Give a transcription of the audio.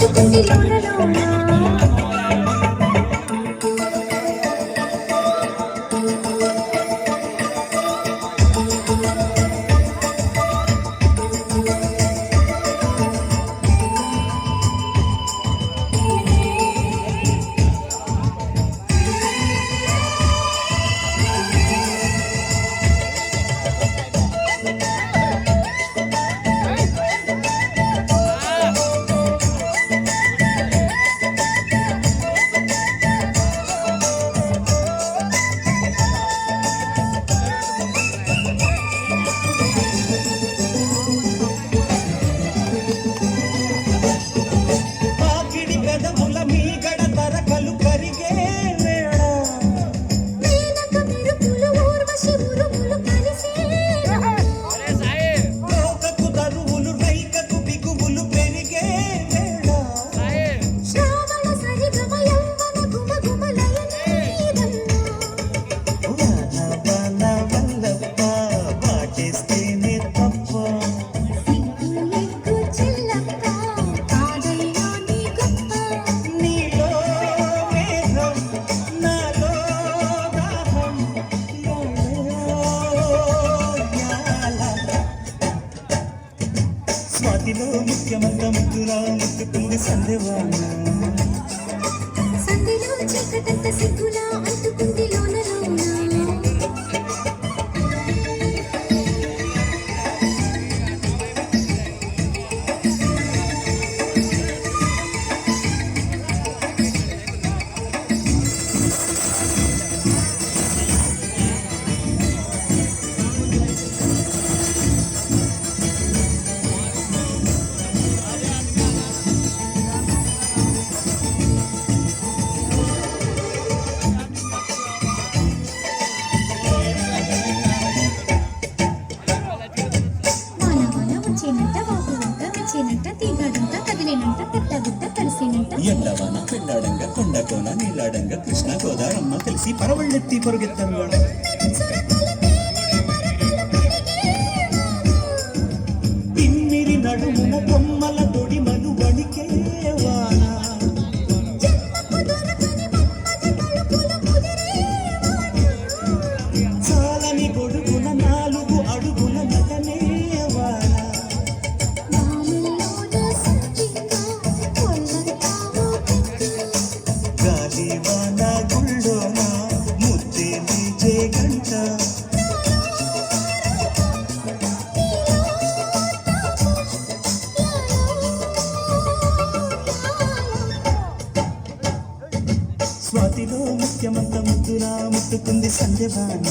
అంటుకుంది లోన లోన స్వాతిలో ముఖ్యమంత ముద్దులా ముట్టుకుంది సందేవాన సందేలో చీకటంత సిగ్గులా అంటుకుంది లోన లోన ఎండవాన పెళ్ళాడంగా కొండకోన నీలాడంగా కృష్ణ గోదారమ్మ కలిసి పరవళ్ళెత్తి పొరుగెత్తారు తిమ్మిరి నడుమున కొమ్మల తొడిమలు వణికే వాన చాలని గొడుగున 4 అడుగుల నటనే వాన గాలివాన గుళ్ళోన ముద్దే నీచే గంట స్వాతిలో ముఖ్యమంత ముద్దులా ముట్టుకుంది సంధ్యవాన